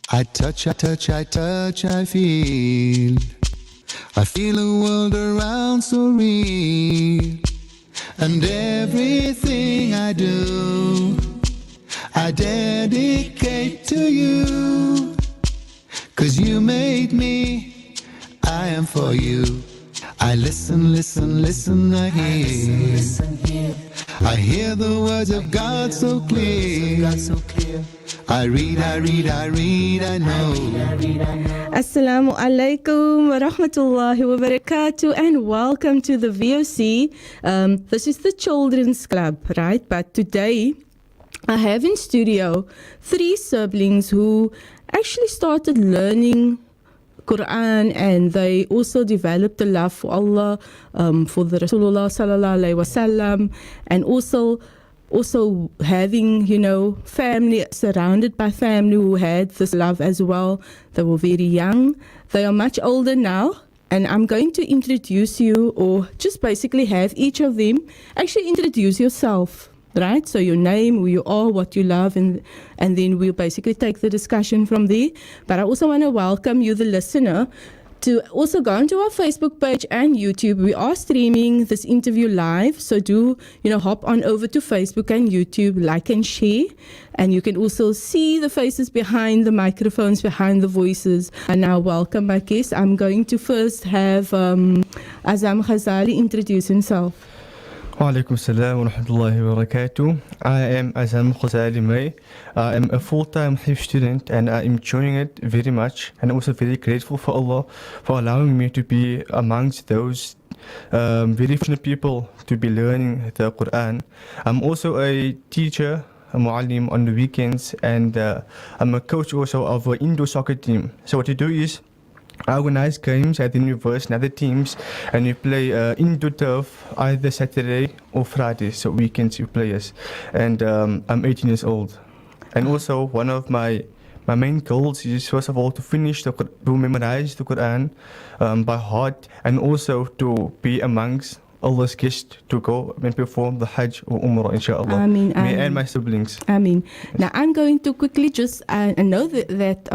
I touch, I feel. I feel the world around so real. And everything I do, I dedicate to you. 'Cause you made me, I am for you. I listen, I hear. I hear the words of God so clear. I read, I know. Assalamu alaikum wa rahmatullahi wa barakatuh, and welcome to the VOC. This is the Children's Club, right? But today I have in studio 3 siblings who actually started learning Quran, and they also developed a love for Allah, for the Rasulullah sallallahu alaihi wasallam, and also having, family, surrounded by family who had this love as well. They were very young. They are much older now, and I'm going to introduce you, or just basically have each of them actually introduce yourself. Right, so your name, who you are, what you love, and then we'll basically take the discussion from there. But I also want to welcome you, the listener, to also go onto our Facebook page and YouTube. We are streaming this interview live, so do hop on over to Facebook and YouTube, like and share, and you can also see the faces behind the microphones, behind the voices. And now, welcome my guest. I'm going to first have Azzaam Ghazali introduce himself. Walaikum salam wa rahmatullahi wa barakatuh. I am Azzaam Ghazali. I am a full-time Hifz student, and I am enjoying it very much, and also very grateful for Allah for allowing me to be amongst those very fortunate people to be learning the Quran. I'm also a teacher, a muallim on the weekends, and I'm a coach also of an indoor soccer team. So what you do is I organize games at the university and other teams, and we play indoor turf either Saturday or Friday, so weekends we play us. And I'm 18 years old. And also one of my main goals is, first of all, to memorize the Quran by heart, and also to be amongst Allah's guests to go and perform the Hajj or Umrah, inshallah. Ameen, Me ameen. and my siblings. Ameen. Now I'm going to quickly just, I know that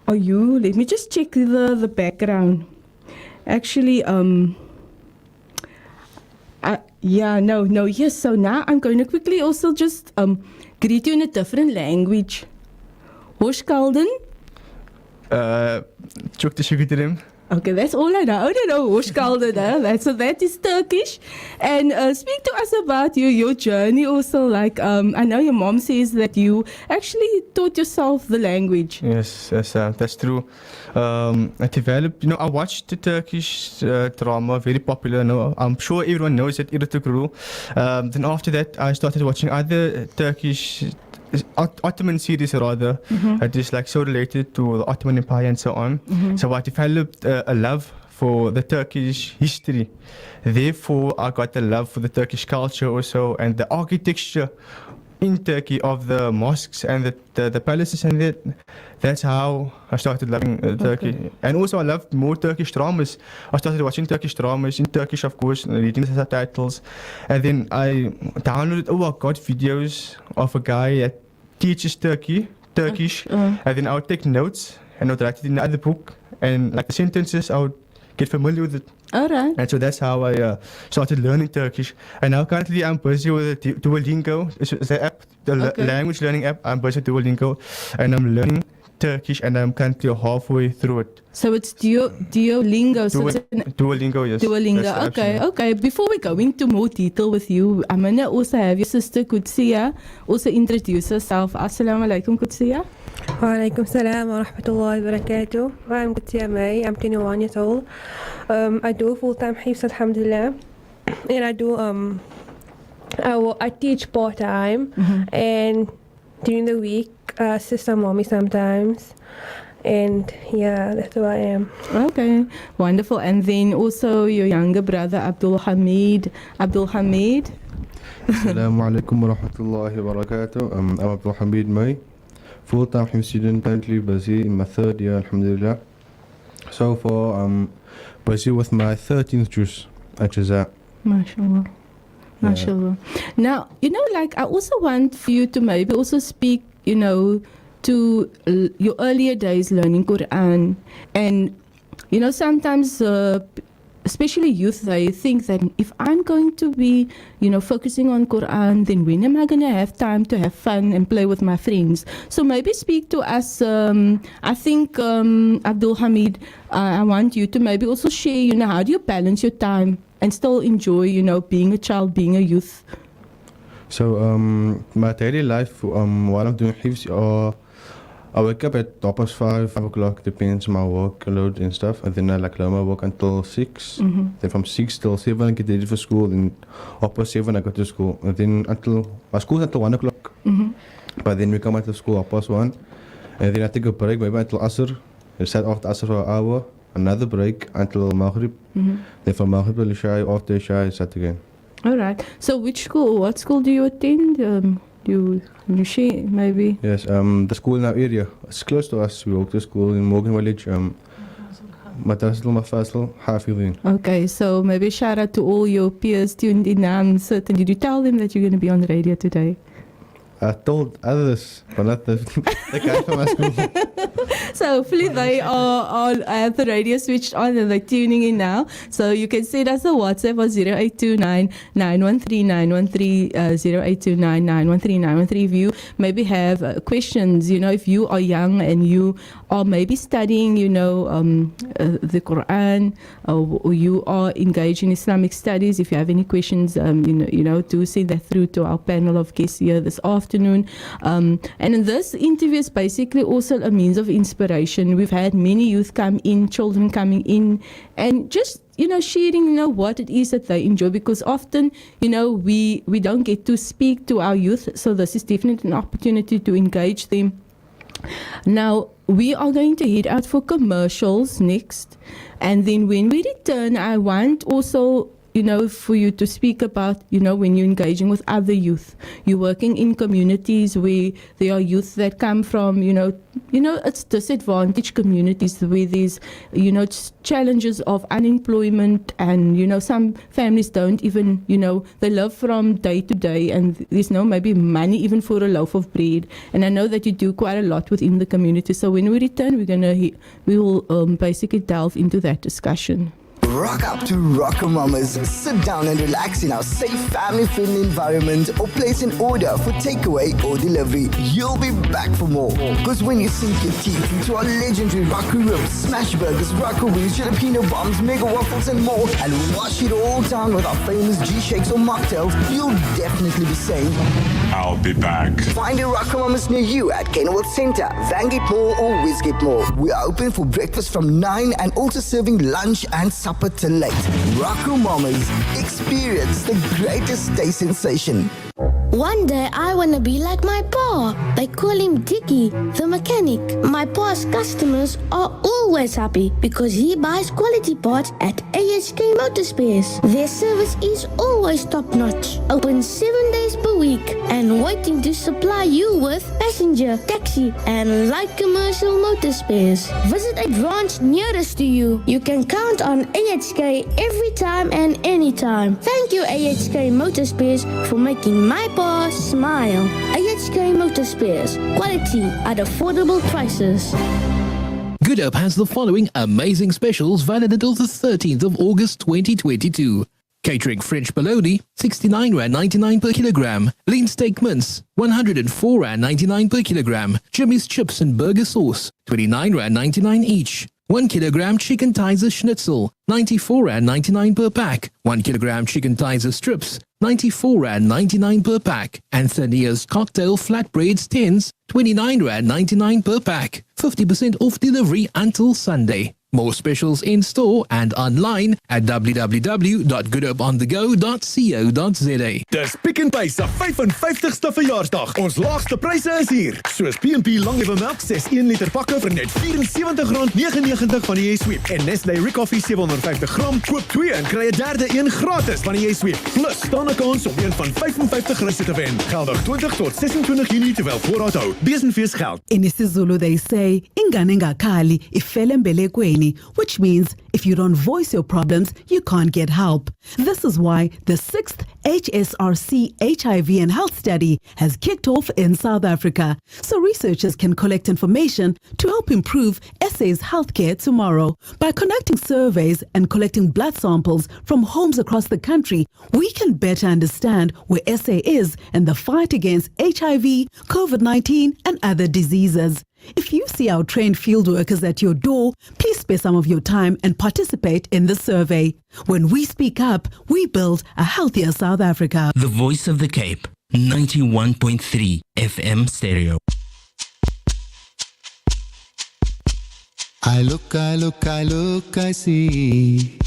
are you, let me just check the background. Actually, yes, so now I'm going to quickly also just greet you in a different language. Hoş geldin? Çok teşekkür ederim. Okay, that's all I know. I don't know. Hoş geldin. So that is Turkish. And speak to us about your journey also. Like, I know your mom says that you actually taught yourself the language. Yes, that's true. I developed, I watched the Turkish drama, very popular. I'm sure everyone knows it, Ertugrul. Then after that, I started watching other Turkish Ottoman series rather, just like so related to the Ottoman Empire and so on. So I developed a love for the Turkish history. Therefore, I got a love for the Turkish culture also, and the architecture in Turkey of the mosques and the palaces, and that's how I started loving Turkey. And also I loved more Turkish dramas. I started watching Turkish dramas in Turkish, of course, reading the subtitles, and then I downloaded got videos of a guy that teaches Turkish, and then I would take notes and I would write it in the other book, and like the sentences I would get familiar with it. All right. And so that's how I started learning Turkish. And now currently I'm busy with Duolingo. It's the app, language learning app. I'm busy with Duolingo, and I'm learning Turkish, and I'm currently halfway through it. So it's Duolingo. Duolingo, yes. Duolingo. Okay. Before we go into more detail with you, I'm going to also have your sister Qudsiyyah also introduce herself. Assalamu alaikum, Qudsiyyah. Wa alaikum salam wa rahmatullahi wa barakatuh. I'm Qudsiyyah. I'm 21 years old. I do full-time Hifz, alhamdulillah. And I do, I teach part-time, and during the week, assist my mommy sometimes. And yeah, that's who I am. Okay, wonderful. And then also your younger brother, Hameed. Hameed. Assalamu alaikum wa rahmatullahi wa barakatuh. I'm Hameed, full-time Hifz student, currently busy in my 3rd year, alhamdulillah. So far, I'm busy with my 13th juz, Ajza. MashaAllah. MashaAllah. Now, I also want for you to maybe also speak, to your earlier days learning Quran. And, you know, sometimes, especially youth, they think that if I'm going to be, you know, focusing on Quran, then when am I going to have time to have fun and play with my friends? So maybe speak to us. I think, Abdul Hameed, I want you to maybe also share, you know, how do you balance your time and still enjoy, you know, being a child, being a youth? So my daily life, while I'm doing hifz, I wake up at 5 o'clock, depends on my workload and stuff, and then I like learn my work until 6. Then from 6 till 7 I get ready for school, then up past 7 I go to school, and then until my school's until 1 o'clock. But then we come out of school up past 1, and then I take a break maybe until Asr. I sat after Asr for an hour, another break until Maghrib. Then from Maghrib till Isha, after Isha I start again. All right. So what school do you attend? You share maybe? Yes, the school in our area, it's close to us. We walk to school in Morgan Village. Madrasatul Mafasal, Hafidhin. Okay, so maybe shout out to all your peers tuned in now. I'm certain. Did you tell them that you're going to be on the radio today? I told others, but not the guy from my school. So hopefully they are at the radio switched on and they're tuning in now. So you can send us a WhatsApp on 0829 913 913 0829 913 913 if you maybe have questions. You know, if you are young and you are maybe studying, you know, the Quran, or you are engaged in Islamic studies. If you have any questions, you know, do send that through to our panel of guests here this afternoon. And in this interview is basically also a means of inspiration. We've had many youth come in, children coming in, and just, you know, sharing, you know, what it is that they enjoy, because often, you know, we don't get to speak to our youth, so this is definitely an opportunity to engage them. Now, we are going to head out for commercials next, and then when we return, I want also, you know, for you to speak about, you know, when you're engaging with other youth, you're working in communities where there are youth that come from, you know, it's disadvantaged communities where there's, you know, challenges of unemployment, and, you know, some families don't even, you know, they live from day to day, and there's no maybe money even for a loaf of bread. And I know that you do quite a lot within the community. So when we return, we will basically delve into that discussion. Rock up to Rocker Mamas. Sit down and relax in our safe, family-friendly environment, or place an order for takeaway or delivery. You'll be back for more. Because when you sink your teeth into our legendary Rocker ribs, smash burgers, Rocker wings, jalapeno bombs, mega waffles, and more, and wash it all down with our famous G-shakes or mocktails, you'll definitely be saying, I'll be back. Find a Rocker Mamas near you at Kenilworth Centre, Vangate Mall, or Westgate Mall. We are open for breakfast from 9 and also serving lunch and supper till late. Rocker Mamas, experience the greatest day sensation. One day I wanna be like my pa. They call him Dicky, the mechanic. My pa's customers are always happy because he buys quality parts at AHK Motor Spares. Their service is always top notch, open 7 days per week, and waiting to supply you with passenger, taxi, and light commercial motor spares. Visit a branch nearest to you. You can count on AHK every time and anytime. Thank you, AHK Motor Spares, for making my pa smile. AHK Motor Spares, quality at affordable prices. Good Hope has the following amazing specials valid until the 13th of August 2022. Catering French bologna, R69.99 per kilogram. Lean steak mince, R104.99 per kilogram. Jimmy's chips and burger sauce, R29.99 each. 1 kilogram chicken Kaiser schnitzel, R94.99 per pack. 1 kilogram chicken Kaiser strips, R94.99 per pack. And Thania's cocktail flatbreads tins, R29.99 per pack. 50% off delivery until Sunday. More specials in store and online at www.goodhopeonthego.co.za. Dis Pick n Pay se 55ste verjaarsdag. Ons laagste pryse is hier. Soos P&P Langlewe melk 6 1 liter pakke vir net R74.99 van die Sweep. En Nestlé Ricoffee 750 gram, koop 2 en kry 'n derde een gratis van die Sweep. Plus staan 'n kans om een van 55 reise te wen. Geldig 20 tot 26 Junie terwyl voorraad hou. Besenfees geld. In isiZulu they say ingane engakhali ifele embelekweni. Swahili, which means if you don't voice your problems, you can't get help. This is why the 6th HSRC HIV and health study has kicked off in South Africa, so researchers can collect information to help improve SA's healthcare tomorrow. By conducting surveys and collecting blood samples from homes across the country, we can better understand where SA is in the fight against HIV, COVID-19 and other diseases. If you see our trained field workers at your door, please spare some of your time and participate in the survey. When we speak up, we build a healthier South Africa. The Voice of the Cape, 91.3 FM stereo. I look, I see.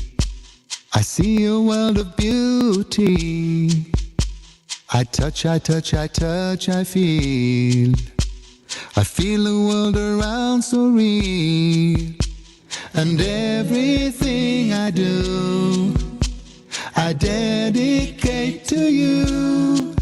I see a world of beauty. I touch, I feel. I feel the world around so real. And everything I do, I dedicate to you.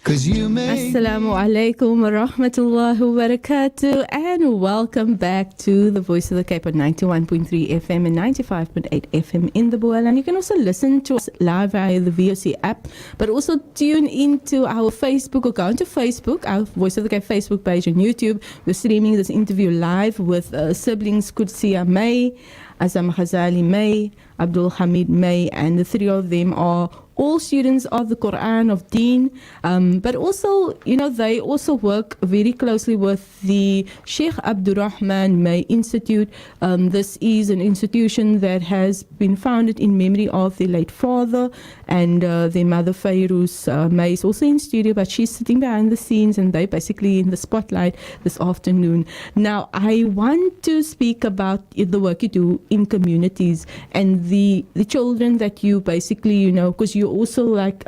Cause you make Assalamu alaikum wa rahmatullahi wa barakatuh, and welcome back to the Voice of the Cape on 91.3 FM and 95.8 FM in the Boel. And you can also listen to us live via the VOC app, but also tune into our Facebook or go onto Facebook, our Voice of the Cape Facebook page on YouTube. We're streaming this interview live with siblings Qudsiyyah May, Azzaam Ghazali May, Abdul Hameed May, and the three of them are all students of the Quran of Deen, but also, they also work very closely with the Sheikh Abdurrahman May Institute. This is an institution that has been founded in memory of their late father, and their mother Fairuz May is also in studio, but she's sitting behind the scenes, and they're basically in the spotlight this afternoon. Now, I want to speak about the work you do in communities and the children that you basically, because you also like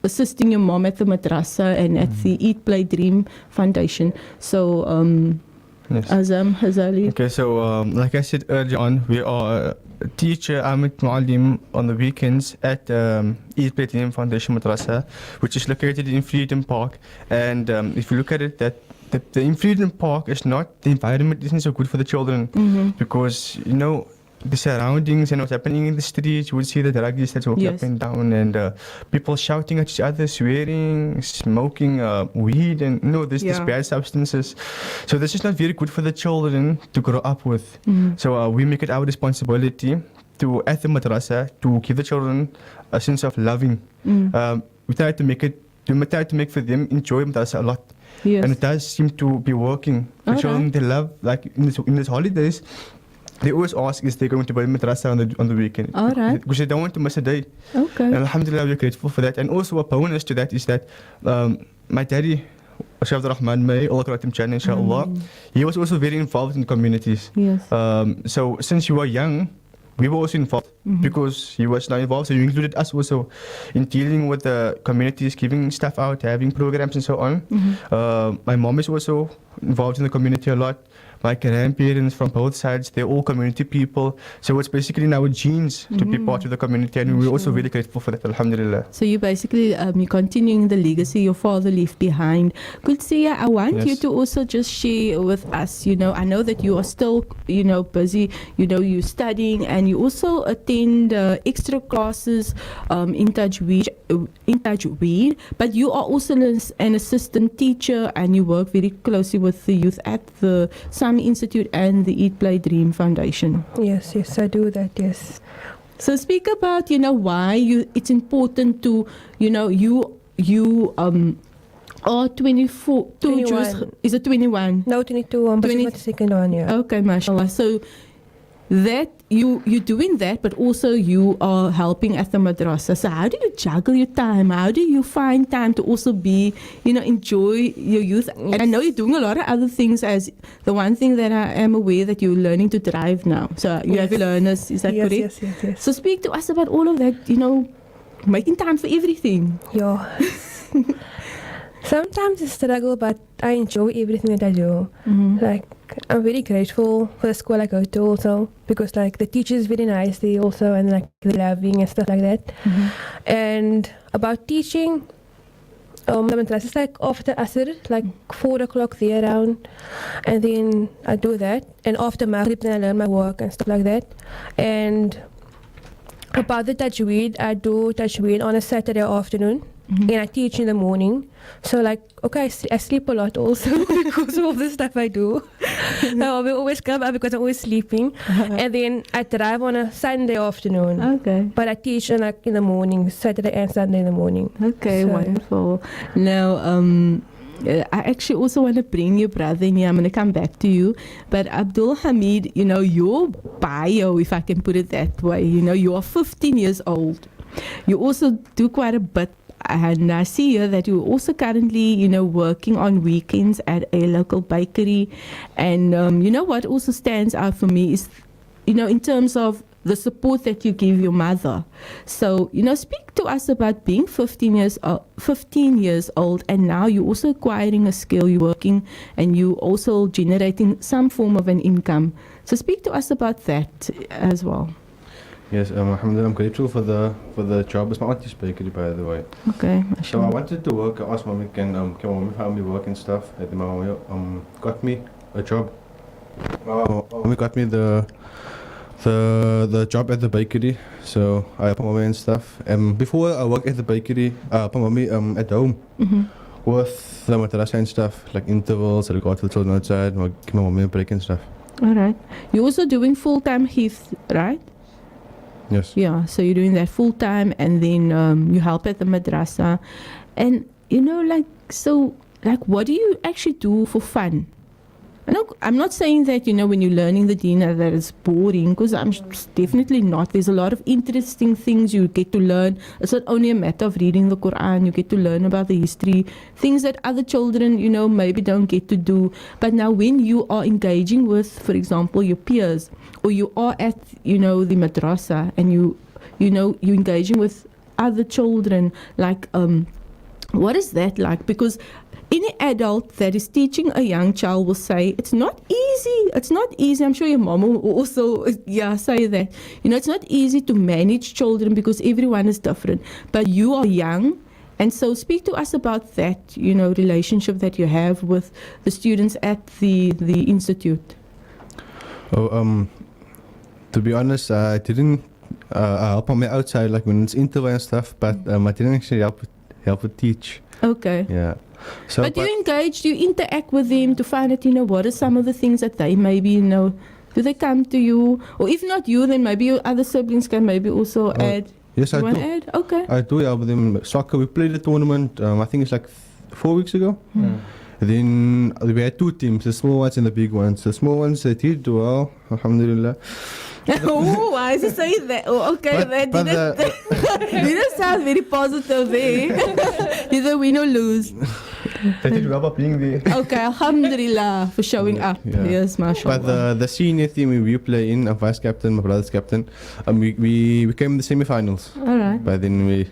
assisting your mom at the madrasa and at the Eat Play Dream Foundation. So Yes. Azzaam Ghazali. Okay, so like I said earlier on, we are a teacher, Ahmed Muallim, on the weekends at Eat Play Dream Foundation Madrasa, which is located in Freedom Park. And if you look at it, that the in Freedom Park is not, the environment isn't so good for the children, because, the surroundings and what's happening in the streets, you would see the druggies that's walking up and down, and people shouting at each other, swearing, smoking weed, and these bad substances. So this is not very good for the children to grow up with. So we make it our responsibility to, at the madrasa, to give the children a sense of loving. We try to make for them enjoy madrasa a lot. And it does seem to be working. The children, they love, like in this holidays, they always ask, is they going to buy madrasa on the weekend? All right. Because they don't want to miss a day. Okay. And alhamdulillah, we're grateful for that. And also a bonus to that is that my daddy, Sheikh Abdurrahman May, Allah Karatim Chan, inshallah, he was also very involved in communities. Yes. So since you were young, we were also involved because he was now involved. So you included us also in dealing with the communities, giving stuff out, having programs and so on. My mom is also involved in the community a lot. My grandparents from both sides, they're all community people. So it's basically in our genes to be part of the community, and we're also really grateful for that, alhamdulillah. So you basically, you're continuing the legacy your father left behind. Qudsiyyah, I want you to also just share with us, I know that you are still, busy, you're studying, and you also attend extra classes in Tajweed, but you are also an assistant teacher, and you work very closely with the youth at the Sami Institute and the Eat Play Dream Foundation. Yes, I do that, yes. So speak about, why it's important to, you are 24, 21. Is it 21? No, 22, but the second one, yeah. Okay, mashallah. So that you're doing that, but also you are helping at the madrasa. So how do you juggle your time? How do you find time to also be, enjoy your youth? And I know you're doing a lot of other things. As the one thing that I am aware that you're learning to drive now. So you have learners, is that correct? Yes. So speak to us about all of that, making time for everything. Yeah. Sometimes I struggle, but I enjoy everything that I do. Like, I'm very grateful for the school I go to also, because like the teachers is very nice there also, and like the loving and stuff like that. And about teaching, the madrasa is like after Asr, like 4 o'clock there around, and then I do that. And after Maghrib, then I learn my work and stuff like that. And about the tajweed, I do tajweed on a Saturday afternoon, and I teach in the morning. So like, okay, I sleep a lot also because of all the stuff I do. I will always come up because I'm always sleeping. And then I drive on a Sunday afternoon. Okay. But I teach in the morning, Saturday and Sunday in the morning. Okay, So, wonderful. Now, I actually also want to bring your brother in here. I'm going to come back to you. But Abdul Hameed, your bio, if I can put it that way, you are 15 years old. You also do quite a bit. And I see here that you're also currently, working on weekends at a local bakery. And what also stands out for me is, in terms of the support that you give your mother. So, speak to us about being 15 years old, and now you're also acquiring a skill, you're working, and you also generating some form of an income. So speak to us about that as well. Yes, alhamdulillah, I'm grateful for the job. It's my auntie's bakery, by the way. Okay. So I wanted to work. I asked mommy, can mommy help me work and stuff? And my mommy got me a job. Mommy got me the job at the bakery. So I helped mommy and stuff. Before I worked at the bakery, I helped mommy at home with the madrasa and stuff, like intervals, I got to the children outside, give my mommy a break and stuff. All right. You're also doing full-time hifz, right? Yes. Yeah, so you're doing that full time, and then you help at the madrasa. And, what do you actually do for fun? I'm not saying that, when you're learning the deen that it's boring, because I'm definitely not. There's a lot of interesting things you get to learn. It's not only a matter of reading the Quran. You get to learn about the history, things that other children, maybe don't get to do. But now when you are engaging with, for example, your peers, or you are at, the madrasa, and you're engaging with other children, like, what is that like? Because any adult that is teaching a young child will say, it's not easy. It's not easy. I'm sure your mom will also say that. It's not easy to manage children because everyone is different. But you are young. And so speak to us about that, relationship that you have with the students at the institute. To be honest, I didn't help on my outside, like when it's interview and stuff, but I didn't actually help to teach. Okay. Yeah. So, but you engage, you interact with them to find out, what are some of the things that they maybe, do they come to you? Or if not you, then maybe your other siblings can maybe also add. Yes, I do. Add? Okay. I do help them. Soccer, we played a tournament, I think it's like 4 weeks ago. Then we had 2 teams, the small ones and the big ones. The small ones, they did well, alhamdulillah. Oh, why is he saying that? Oh, okay, that didn't sound very positive there. Either win or lose. They did well by being there. Okay, alhamdulillah for showing up. Yeah. Yes, mashallah. But the senior team we play in, I'm vice captain, my brother's captain, we came in the semi-finals. All right. But then we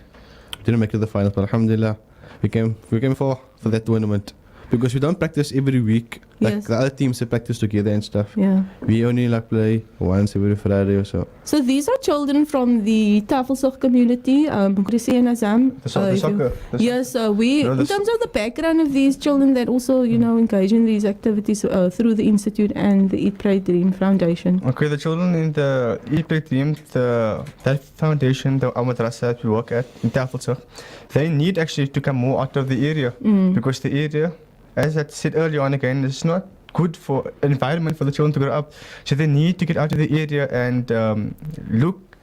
didn't make it to the finals, but alhamdulillah, we came for that tournament. Because we don't practice every week, like the other teams they practice together and stuff. Yeah. We only play once every Friday or so. So these are children from the Tafelzorg community, Qudsiyyah and Azzaam. The soccer. Yes, in terms of the background of these children that also, engage in these activities through the Institute and the Eat, Pray, Dream Foundation. Okay, the children in the Eat, Pray, Dream, that foundation, the madrasa that we work at in Tafelzorg, they need actually to come more out of the area because the area, as I said earlier on again, it's not good for environment for the children to grow up. So they need to get out of the area and look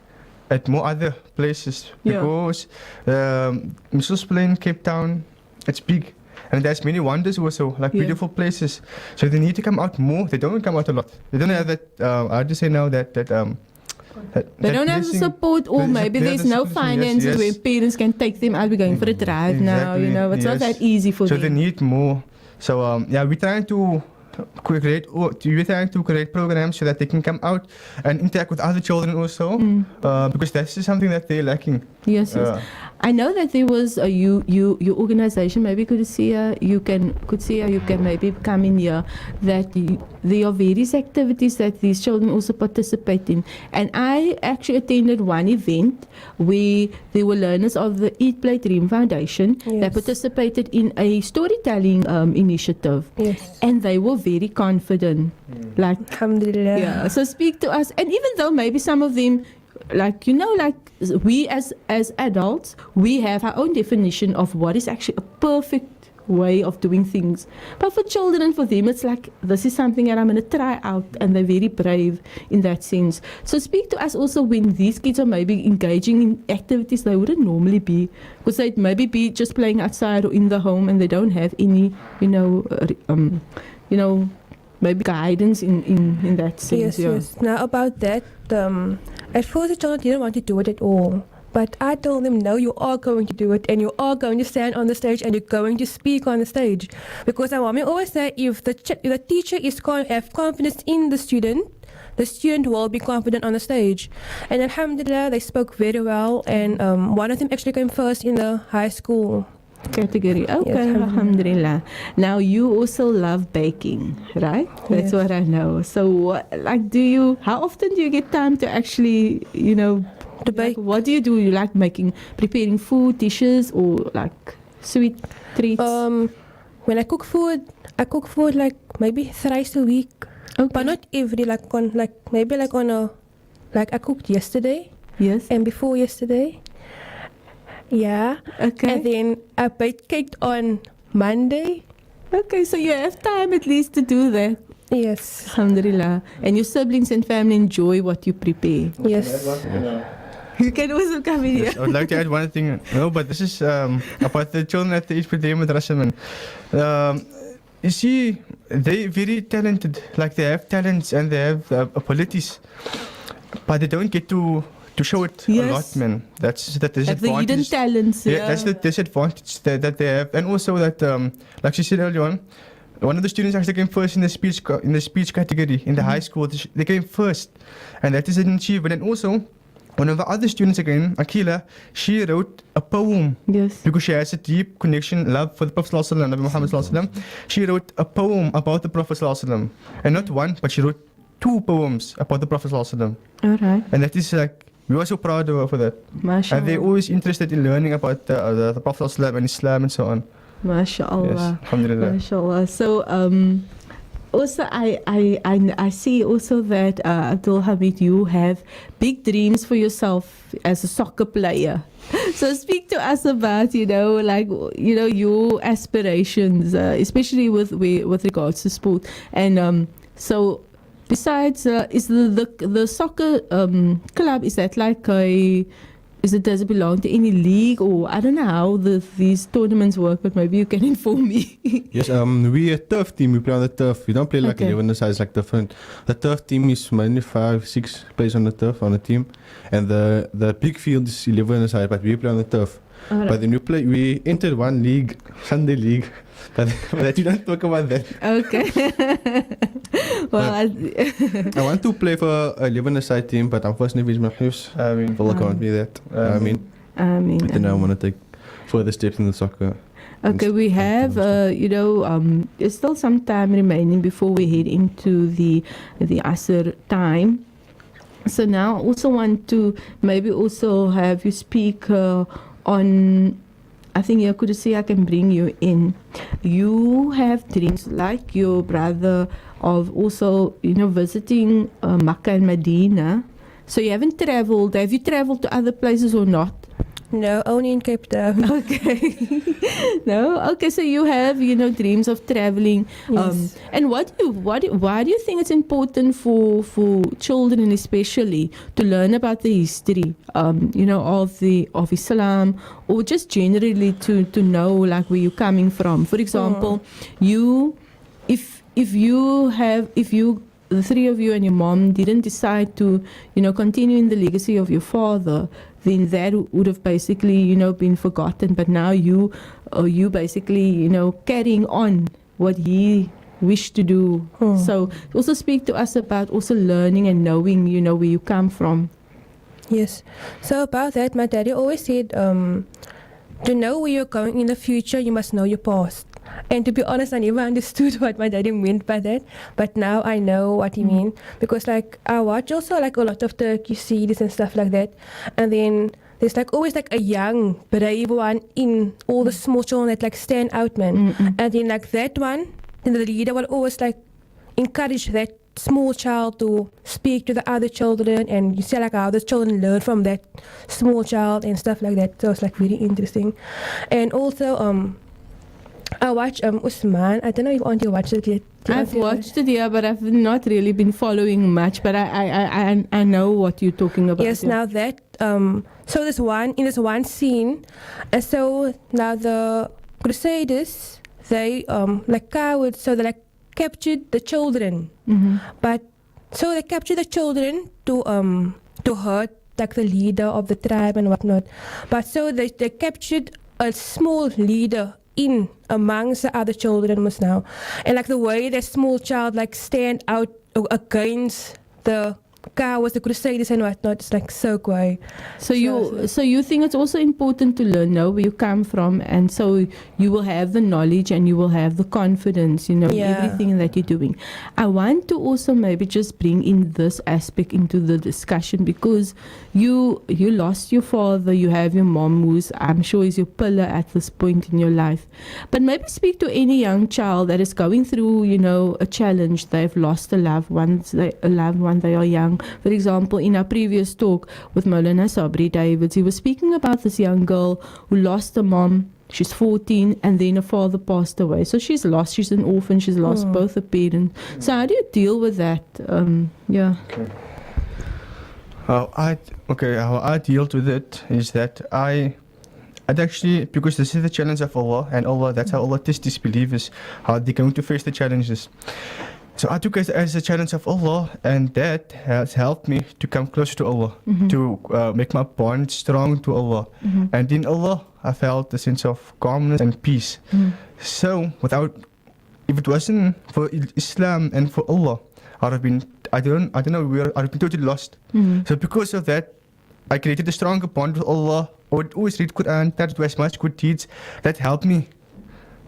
at more other places. Because Mrs. Plain, Cape Town, it's big. And there's many wonders also, like beautiful places. So they need to come out more. They don't come out a lot. They don't have that, I have to say now that they don't have the support, or maybe there's no finances where parents can take them out. We're going for a drive now, it's not that easy for them. So they need more. So we're trying to create programs so that they can come out and interact with other children also, because that's something that they're lacking. Yes. I know that there was a your organization, maybe Qudsiyyah, you can maybe come in here, that there are various activities that these children also participate in. And I actually attended one event where there were learners of the Eat, Play, Dream Foundation that participated in a storytelling initiative. Yes. And they were very confident. Like, Alhamdulillah. yeah. So speak to us. And even though maybe some of them, like, we as adults, we have our own definition of what is actually a perfect way of doing things. But for children, for them, it's like, this is something that I'm going to try out, and they're very brave in that sense. So speak to us also when these kids are maybe engaging in activities they wouldn't normally be, because they'd maybe be just playing outside or in the home, and they don't have any, maybe guidance in that sense. Yes. Now about that, at first the children didn't want to do it at all. But I told them, no, you are going to do it, and you are going to stand on the stage, and you're going to speak on the stage. Because our mommy always said, if the teacher have confidence in the student will be confident on the stage. And alhamdulillah, they spoke very well, and one of them actually came first in the high school category. Okay, yes, alhamdulillah. Now you also love baking, right? That's what I know. So how often do you get time to actually, to bake? What do? You like preparing food, dishes, or like sweet treats? When I cook food like maybe thrice a week. Okay. But not every, I cooked yesterday. Yes. And before yesterday. Yeah. Okay. And then I baked cake on Monday. Okay, so you have time at least to do that. Yes. Alhamdulillah. And your siblings and family enjoy what you prepare. Yes. You can also come in here. I would like to add one thing. No, but this is about the children at the Eat, Play, Dream Madrasa. You see, they're very talented. Like, they have talents and they have abilities, but they don't get to show it a lot, man. That's the disadvantage. The hidden talents. Yeah, that's the disadvantage that they have. And also that, like she said earlier on, one of the students actually came first in the speech category in the high school. They came first, and that is an achievement. And also, one of the other students again, Akila, she wrote a poem. Yes. Because she has a deep connection, love for the Prophet Sallallahu Alaihi Wasallam, Nabi Muhammad Sallallahu Alaihi Wasallam. She wrote a poem about the Prophet Sallallahu Alaihi Wasallam. And not one, but she wrote 2 poems about the Prophet Sallallahu Alaihi Wasallam. All right. And that is like, we are so proud of her for that. MashaAllah. And they're always interested in learning about the Prophet Sallallahu Alaihi Wasallam and Islam and so on. MashaAllah. Yes, alhamdulillah. MashaAllah. So, also, I see also that Abdul Hameed, you have big dreams for yourself as a soccer player. So speak to us about your aspirations, especially with regards to sport. And so, besides, is the soccer club, is that like does it belong to any league, or I don't know how these tournaments work, but maybe you can inform me. Yes, we a turf team. We play on the turf. We don't play like 11 sides like different. The turf team is mainly 5-6 players on the turf on the team, and the big field is 11 sides, but we play on the turf. Right. But then we entered one league, Sunday league, but you don't talk about that. Okay. Well, I want to play for a 11-a-side team, but unfortunately, my house will can't be that. I mean, I want to take further steps in the soccer. Okay, we have, there's still some time remaining before we head into the Asr time. So now I also want to maybe also have you speak on, I think Qudsiyyah can bring you in. You have dreams like your brother of also, visiting Makkah and Medina. So you haven't traveled. Have you traveled to other places or not? No, only in Cape Town. Okay. No? Okay, so you have, dreams of traveling. Yes. And why do you think it's important for children especially to learn about the history, of Islam, or just generally to know like where you're coming from? For example, the 3 of you and your mom didn't decide to, continue in the legacy of your father, then that would have basically, been forgotten. But now you basically, carrying on what he wished to do. So also speak to us about also learning and knowing, where you come from. Yes. So about that, my daddy always said, to know where you're going in the future, you must know your past. And to be honest, I never understood what my daddy meant by that. But now I know what he meant. Because like I watch also like a lot of Turkish series and stuff like that. And then there's like always like a young, brave one in all the small children that like stand out, man. And then like that one, then the leader will always like encourage that small child to speak to the other children, and you see like how the children learn from that small child and stuff like that. So it's like really interesting. And also I watch Usman. I don't know if Auntie watched it yet. I've watched it, yeah, but I've not really been following much. But I know what you're talking about. Yes, yeah. now that so this one scene, and so now the Crusaders, they like cowards, so they like captured the children. But so they captured the children to hurt like the leader of the tribe and whatnot. But so they captured a small leader in amongst the other children was now, and like the way that small child like stand out against the cowards, the Crusaders and whatnot, it's like so quiet. So you think it's also important to know where you come from, and so you will have the knowledge and you will have the confidence, in everything that you're doing. I want to also maybe just bring in this aspect into the discussion, because you lost your father, you have your mom, who's I'm sure is your pillar at this point in your life. But maybe speak to any young child that is going through, a challenge. They've lost a loved one, they are young. For example, in our previous talk with Maulana Sabri Davids, he was speaking about this young girl who lost a mom. She's 14, and then her father passed away. So she's an orphan, she's lost both her parents. So how do you deal with that? How I deal with it is that I'd actually, because this is the challenge of Allah, and Allah, that's how Allah tests disbelievers, how they're going to face the challenges. So I took it as a challenge of Allah, and that has helped me to come closer to Allah, to make my bond strong to Allah. And in Allah, I felt a sense of calmness and peace. So if it wasn't for Islam and for Allah, I'd have been, I don't know, I'd have been totally lost. So because of that, I created a stronger bond with Allah. I would always read Quran, that was much good deeds. That helped me.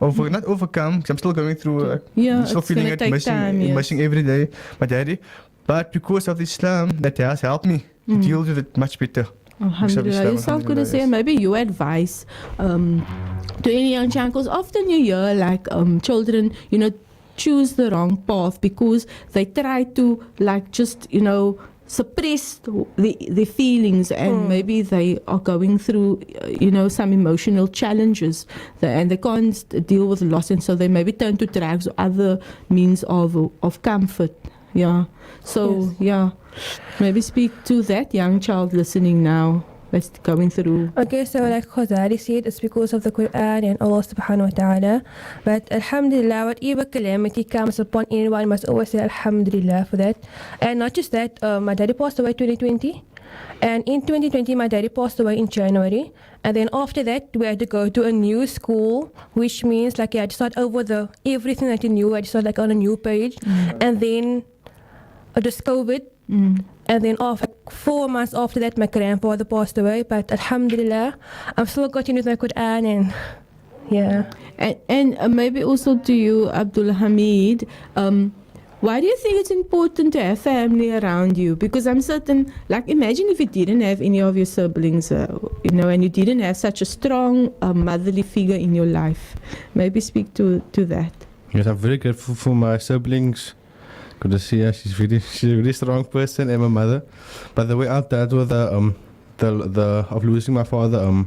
Not overcome, because I'm still going through, still feeling it, missing every day, my daddy. But because of Islam, that has helped me to deal with it much better. Alhamdulillah. Yourself could say, maybe you advise to any young child, because often you hear like children, choose the wrong path because they try to suppress the feelings, and maybe they are going through some emotional challenges, and they can't deal with loss, and so they maybe turn to drugs or other means of comfort. Maybe speak to that young child listening now that's going through. Okay, so like Ghazali said, it's because of the Quran and Allah subhanahu wa ta'ala. But alhamdulillah, whatever calamity comes upon anyone, must always say alhamdulillah for that. And not just that, my daddy passed away 2020. And in 2020, my daddy passed away in January. And then after that, we had to go to a new school, which means like you had to start over everything that you knew. I had to start like on a new page. And then just COVID. And then 4 months after that, my grandfather passed away. But alhamdulillah, I'm still continuing with my Quran, and maybe also to you, Abdul Hameed, why do you think it's important to have family around you? Because I'm certain, like imagine if you didn't have any of your siblings, and you didn't have such a strong motherly figure in your life. Maybe speak to that. Yes, I'm very grateful for my siblings. Qudsiyyah, she's a really strong person, and my mother. But the way I dealt with the of losing my father,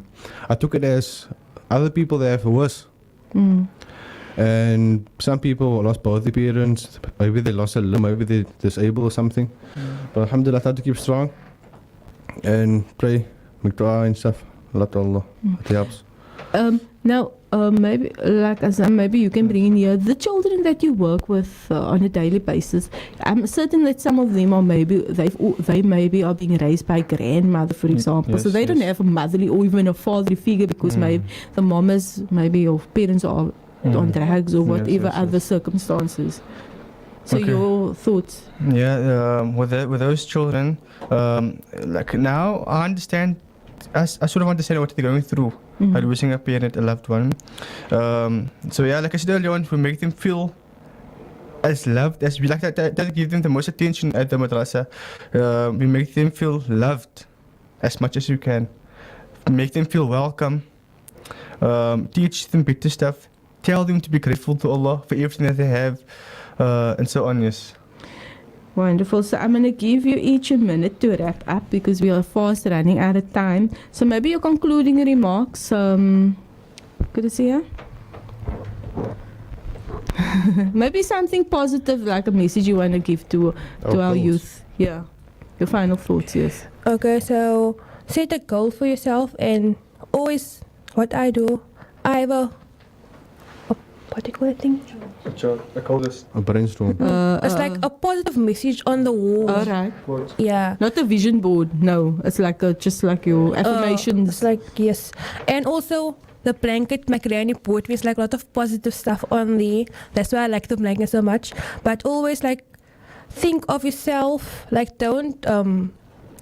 I took it as other people that have worse. And some people lost both their parents. Maybe they lost a limb, maybe they're disabled or something. But alhamdulillah, I tried to keep strong and pray, make dua and stuff. A lot to Allah. It helps. Now, maybe like Azzaam, maybe you can bring in here the children that you work with on a daily basis. I'm certain that some of them are maybe they maybe are being raised by grandmother, for example. So they don't have a motherly or even a fatherly figure because maybe the mom is maybe or parents are on drugs or whatever other circumstances. So Okay. your thoughts? Yeah, with those children, like now I understand. I sort of understand what they're going through, losing a parent, a loved one. So yeah, like I said earlier on, we make them feel as loved as we like that give them the most attention at the madrasa. We make them feel loved as much as you can. Make them feel welcome. Teach them better stuff. Tell them to be grateful to Allah for everything that they have, and so on. Yes. Wonderful. So I'm going to give you each a minute to wrap up because we are fast running out of time. So maybe your concluding remarks. Qudsiyyah? Maybe something positive, like a message you want to give to our youth. Yeah. Your final thoughts, yes. Okay, so set a goal for yourself and always, what I do, I have a what do you call that thing? A brainstorm. It's like a positive message on the wall. All right. Yeah. Not a vision board, no. It's like just like your affirmations. It's like, yes. And also, the blanket, my granny bought me, is like a lot of positive stuff on there. That's why I like the blanket so much. But always like, think of yourself. Like, don't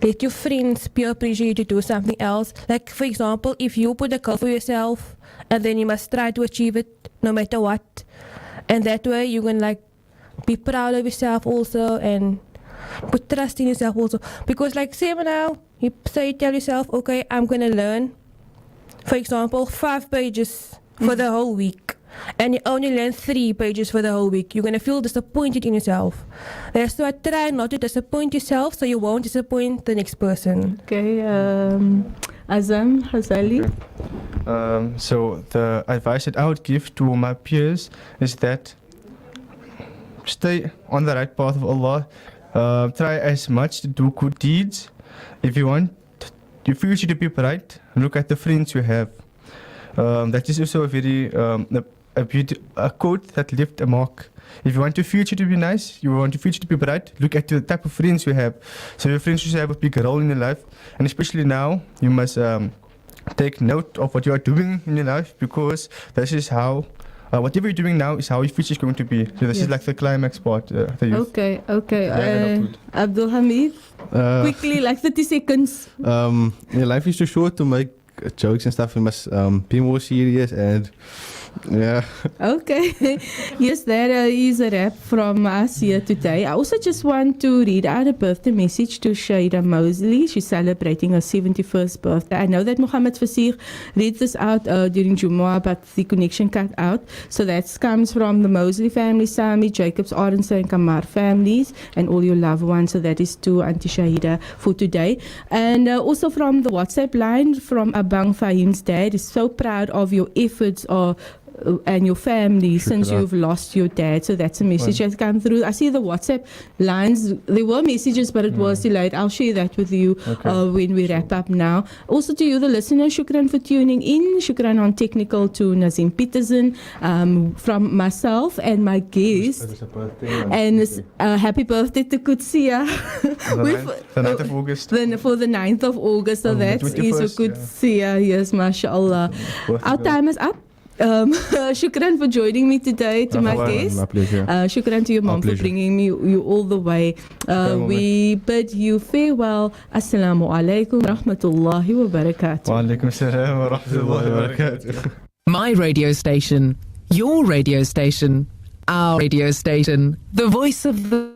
let your friends peer pressure you to do something else. Like, for example, if you put a goal for yourself, and then you must try to achieve it no matter what. And that way you can like be proud of yourself also and put trust in yourself also. Because like say now, you tell yourself, okay, I'm going to learn, for example, 5 pages for the whole week. And you only learn 3 pages for the whole week. You're going to feel disappointed in yourself. That's why try not to disappoint yourself so you won't disappoint the next person. Okay, Azzaam, Ghazali. So the advice that I would give to my peers is that stay on the right path of Allah. Try as much to do good deeds. If you want your future to be bright, look at the friends you have. That is also a very a quote that left a mark. If you want your future to be nice, you want your future to be bright, look at the type of friends you have. So your friends should have a big role in your life, and especially now, you must take note of what you are doing in your life, because this is how whatever you're doing now is how your future is going to be. So this is like the climax part. The youth. Okay. Abdul, Hameed, quickly, like 30 seconds. Yeah, life is too short to make jokes and stuff. We must be more serious and yeah. Okay. Yes, that is a wrap from us here today. I also just want to read out a birthday message to Shaida Mosley. She's celebrating her 71st birthday. I know that Muhammad Fasir read this out during Jumu'ah, but the connection cut out. So that comes from the Mosley family, Sami, Jacobs, Arensa and Kamaar families, and all your loved ones. So that is to Auntie Shahida for today. And also from the WhatsApp line from Abang Fahim's dad. Is so proud of your efforts and your family since you've lost your dad. So that's a message that's come through. I see the WhatsApp lines. There were messages, but it was delayed. I'll share that with you when we wrap up now. Also to you, the listener, shukran for tuning in. Shukran on technical to Nazim Peterson, from myself and my guest. And happy birthday to Qudsiyyah. The 9th of August. For the 9th of August. So that is a Qudsiyyah. Yes, mashallah. Our time is up. Shukran for joining me today, to my guest. My pleasure. Shukran to your mom for bringing you all the way. We bid you farewell. Assalamu alaikum rahmatullahi wa barakatuh. Wa alaikum assalam wa rahmatullahi wa barakatuh. My radio station, your radio station, our radio station, the voice of the...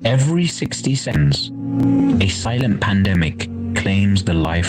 Every 60 seconds, a silent pandemic claims the life